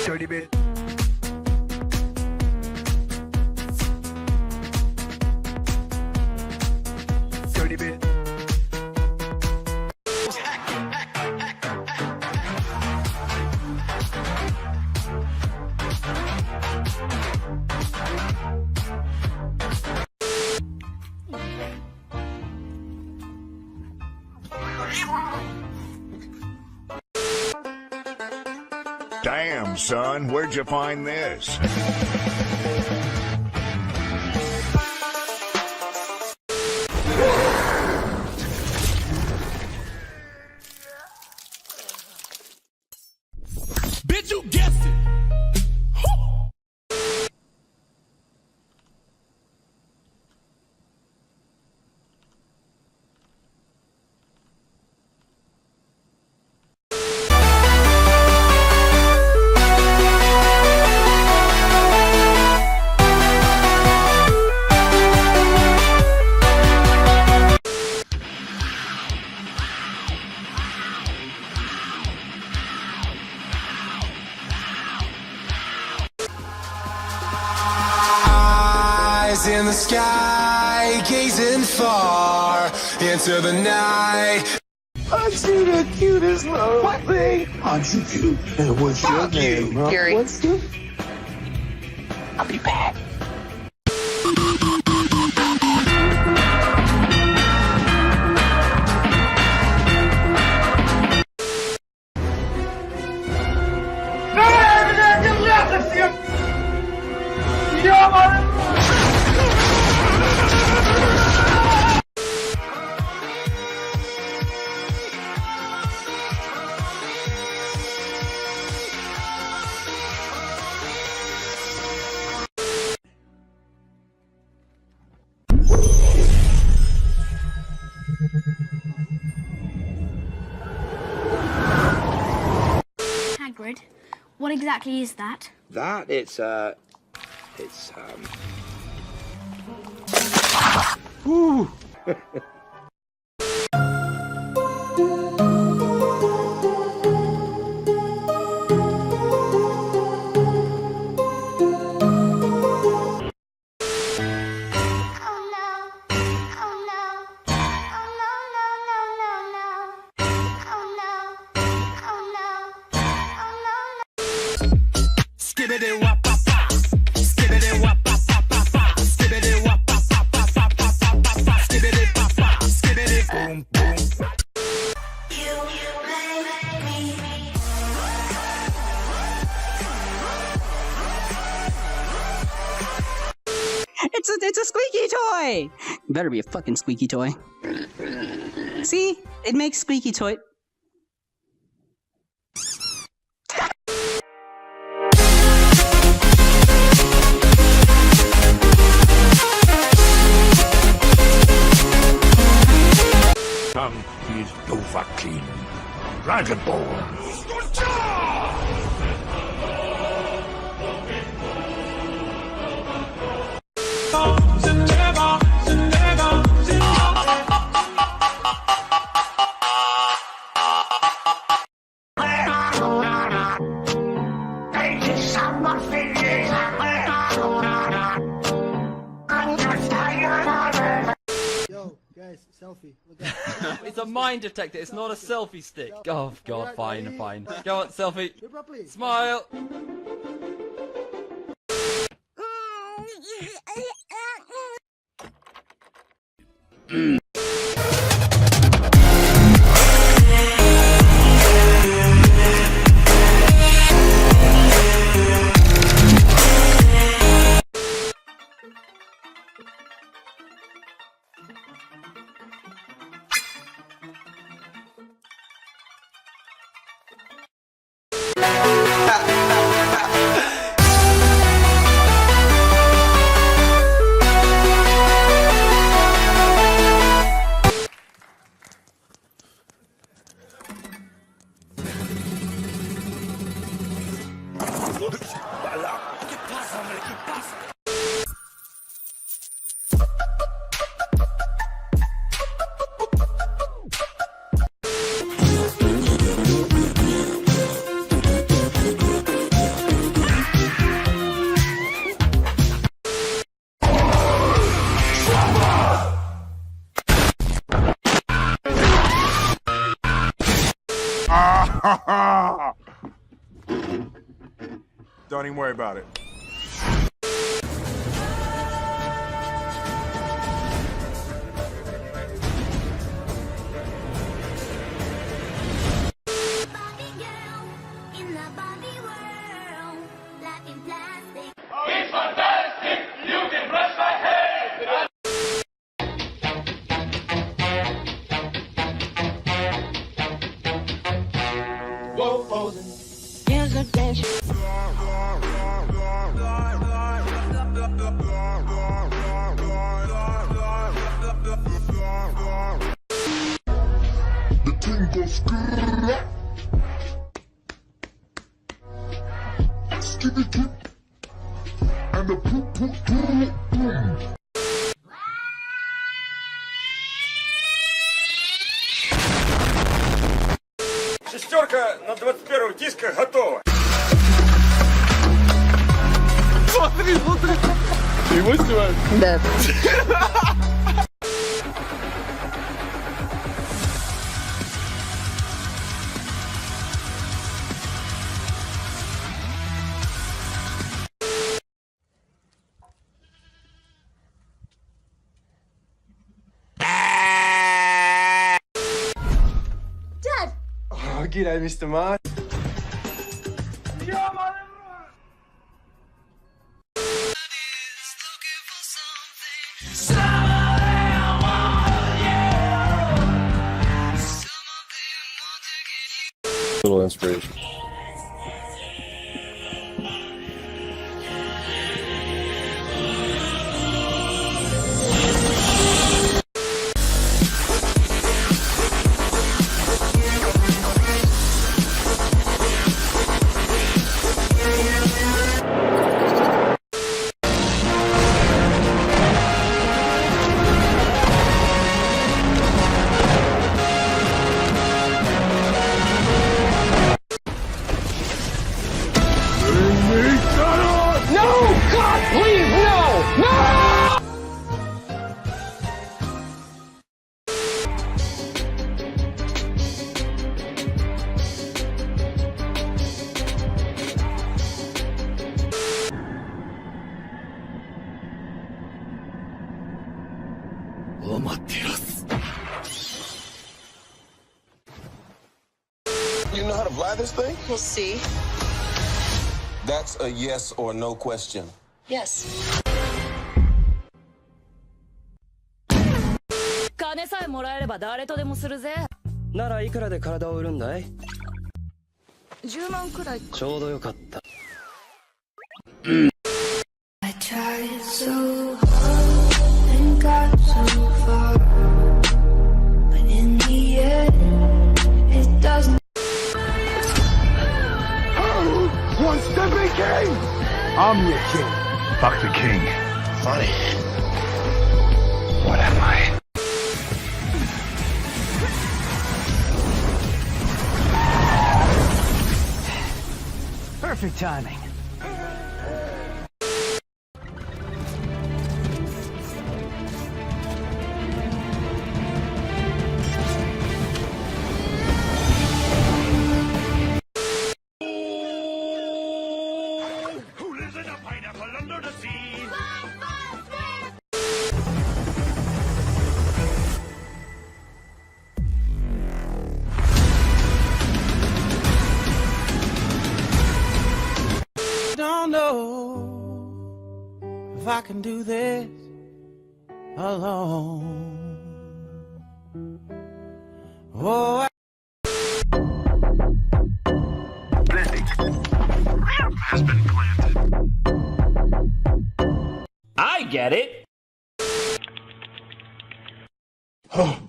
Dirty bit. Dirty bit. Damn, son, where'd you find this? Bitch, you guessed it. In the sky, gazing far into the night. Aren't you the cutest little thing? Aren't you cute? And what's your name, huh? Gary. What's your... I'll be back. Hagrid, what exactly is that? That it's Ooh. Skibbity wop pop pop. Skibbity wop pop pop pop pop. Skibbity wop pop pop pop pop pop pop pop. Skibbity pop pop. Skibbity boom boom. It's a squeaky toy. Better be a fucking squeaky toy. See, it makes squeaky toy. Tongue is Dovahkiin, Dragonborn. Yo, guys, selfie. Look at It's a mine detector, it's not a selfie stick. Oh god, fine, fine. Go on, selfie. Smile. Don't even worry about it. And the poop poop poop boom. Шестерка на 21-го диска готова. Смотри, смотри. Ты его снимаешь? Да. Oh, g'day, Mr. Mark. Little inspiration. You know how to fly this thing? We'll see. That's a yes or no question. Yes. 金さえもらえれば誰とでもするぜ。ならいくらで体を売るんだい？ 10万くらい。ちょうどよかった。I tried so hard and got so far, but in the end, it doesn't. One stepping king! I'm your king. Fuck the king. Funny. What am I? Perfect timing. Who lives in a pineapple under the sea? Don't know if I can do this alone. Oh, Has been planted. I get it. Oh,